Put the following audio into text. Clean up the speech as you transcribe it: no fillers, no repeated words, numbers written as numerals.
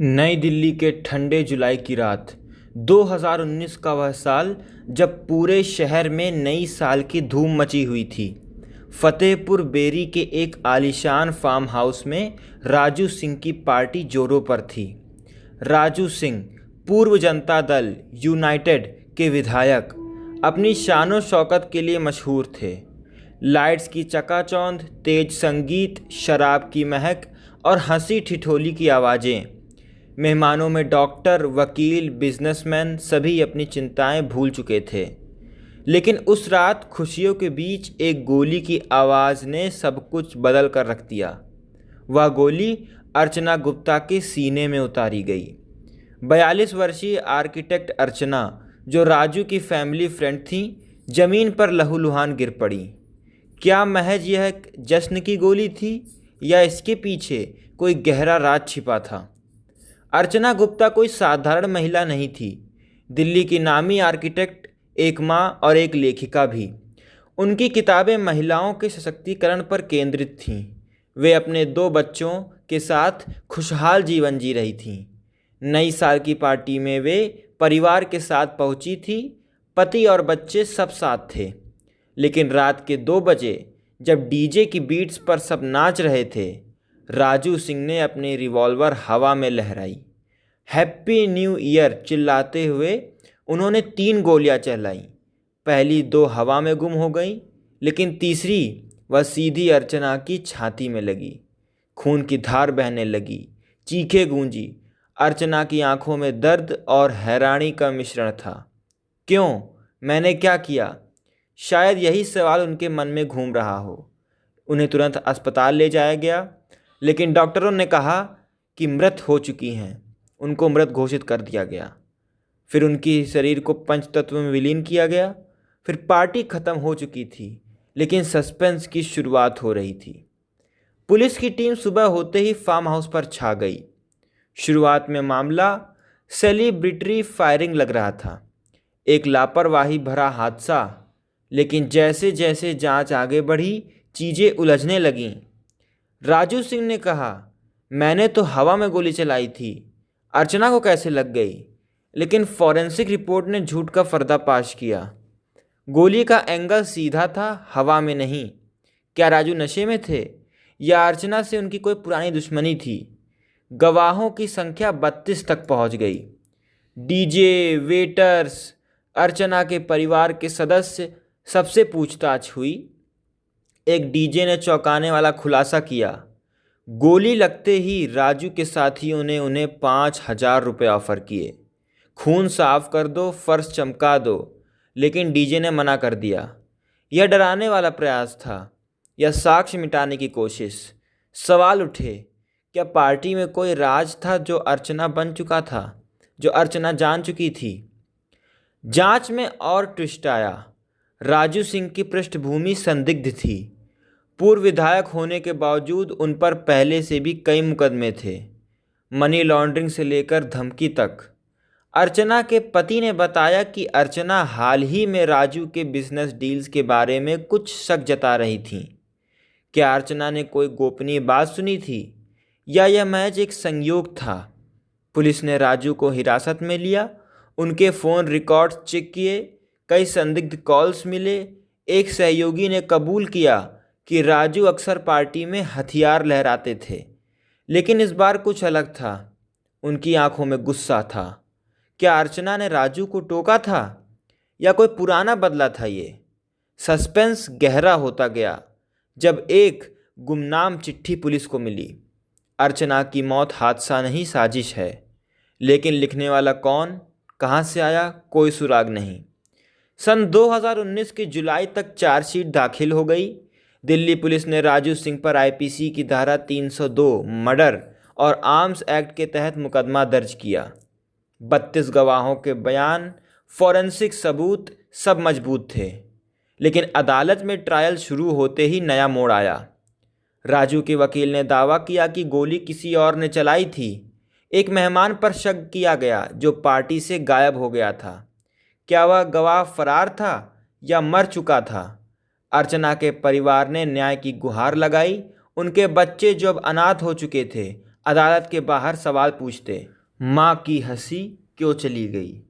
नई दिल्ली के ठंडे जुलाई की रात 2019 का वह साल जब पूरे शहर में नई साल की धूम मची हुई थी। फतेहपुर बेरी के एक आलीशान फार्म हाउस में राजू सिंह की पार्टी जोरों पर थी। राजू सिंह पूर्व जनता दल यूनाइटेड के विधायक अपनी शानो शौकत के लिए मशहूर थे। लाइट्स की चकाचौंध, तेज संगीत, शराब की महक और हंसी ठिठोली की आवाज़ें। मेहमानों में डॉक्टर, वकील, बिजनेसमैन सभी अपनी चिंताएं भूल चुके थे। लेकिन उस रात खुशियों के बीच एक गोली की आवाज़ ने सब कुछ बदल कर रख दिया। वह गोली अर्चना गुप्ता के सीने में उतारी गई। 42 वर्षीय आर्किटेक्ट अर्चना, जो राजू की फैमिली फ्रेंड थी, जमीन पर लहूलुहान गिर पड़ी। क्या महज यह जश्न की गोली थी या इसके पीछे कोई गहरा राज छिपा था? अर्चना गुप्ता कोई साधारण महिला नहीं थी। दिल्ली की नामी आर्किटेक्ट, एक माँ और एक लेखिका भी। उनकी किताबें महिलाओं के सशक्तिकरण पर केंद्रित थीं। वे अपने 2 बच्चों के साथ खुशहाल जीवन जी रही थीं। नई साल की पार्टी में वे परिवार के साथ पहुंची थी। पति और बच्चे सब साथ थे। लेकिन रात के 2 बजे जब डीजे की बीट्स पर सब नाच रहे थे, राजू सिंह ने अपनी रिवॉल्वर हवा में लहराई। हैप्पी न्यू ईयर चिल्लाते हुए उन्होंने 3 गोलियां चलाईं। पहली 2 हवा में गुम हो गईं, लेकिन तीसरी वह सीधी अर्चना की छाती में लगी। खून की धार बहने लगी, चीखें गूंजी। अर्चना की आंखों में दर्द और हैरानी का मिश्रण था। क्यों? मैंने क्या किया? शायद यही सवाल उनके मन में घूम रहा हो। उन्हें तुरंत अस्पताल ले जाया गया, लेकिन डॉक्टरों ने कहा कि मृत हो चुकी हैं। उनको मृत घोषित कर दिया गया। फिर उनकी शरीर को पंचतत्व में विलीन किया गया। फिर पार्टी खत्म हो चुकी थी, लेकिन सस्पेंस की शुरुआत हो रही थी। पुलिस की टीम सुबह होते ही फार्म हाउस पर छा गई। शुरुआत में मामला सेलिब्रिटी फायरिंग लग रहा था, एक लापरवाही भरा हादसा। लेकिन जैसे जैसे जांच आगे बढ़ी, चीज़ें उलझने लगीं। राजू सिंह ने कहा, मैंने तो हवा में गोली चलाई थी, अर्चना को कैसे लग गई? लेकिन फॉरेंसिक रिपोर्ट ने झूठ का पर्दाफाश किया। गोली का एंगल सीधा था, हवा में नहीं। क्या राजू नशे में थे या अर्चना से उनकी कोई पुरानी दुश्मनी थी? गवाहों की संख्या 32 तक पहुंच गई। डीजे, वेटर्स, अर्चना के परिवार के सदस्य, सबसे पूछताछ हुई। एक डीजे ने चौंकाने वाला खुलासा किया। गोली लगते ही राजू के साथियों ने उन्हें 5,000 रुपये ऑफर किए। खून साफ कर दो, फर्श चमका दो। लेकिन डीजे ने मना कर दिया। यह डराने वाला प्रयास था या साक्ष्य मिटाने की कोशिश? सवाल उठे, क्या पार्टी में कोई राज था जो अर्चना बन चुका था, जो अर्चना जान चुकी थी? जांच में और ट्विस्ट आया। राजू सिंह की पृष्ठभूमि संदिग्ध थी। पूर्व विधायक होने के बावजूद उन पर पहले से भी कई मुकदमे थे, मनी लॉन्ड्रिंग से लेकर धमकी तक। अर्चना के पति ने बताया कि अर्चना हाल ही में राजू के बिजनेस डील्स के बारे में कुछ शक जता रही थी। क्या अर्चना ने कोई गोपनीय बात सुनी थी या यह महज एक संयोग था? पुलिस ने राजू को हिरासत में लिया। उनके फ़ोन रिकॉर्ड्स चेक किए। कई संदिग्ध कॉल्स मिले। एक सहयोगी ने कबूल किया कि राजू अक्सर पार्टी में हथियार लहराते थे। लेकिन इस बार कुछ अलग था। उनकी आंखों में गुस्सा था। क्या अर्चना ने राजू को टोका था या कोई पुराना बदला था? ये सस्पेंस गहरा होता गया जब एक गुमनाम चिट्ठी पुलिस को मिली। अर्चना की मौत हादसा नहीं, साजिश है। लेकिन लिखने वाला कौन, कहाँ से आया, कोई सुराग नहीं। सन 2019 की जुलाई तक चार्जशीट दाखिल हो गई। दिल्ली पुलिस ने राजू सिंह पर आईपीसी की धारा 302 मर्डर और आर्म्स एक्ट के तहत मुकदमा दर्ज किया। 32 गवाहों के बयान, फॉरेंसिक सबूत सब मजबूत थे। लेकिन अदालत में ट्रायल शुरू होते ही नया मोड़ आया। राजू के वकील ने दावा किया कि गोली किसी और ने चलाई थी। एक मेहमान पर शक किया गया जो पार्टी से गायब हो गया था। क्या वह गवाह फरार था या मर चुका था? अर्चना के परिवार ने न्याय की गुहार लगाई। उनके बच्चे जो अब अनाथ हो चुके थे, अदालत के बाहर सवाल पूछते, माँ की हंसी क्यों चली गई।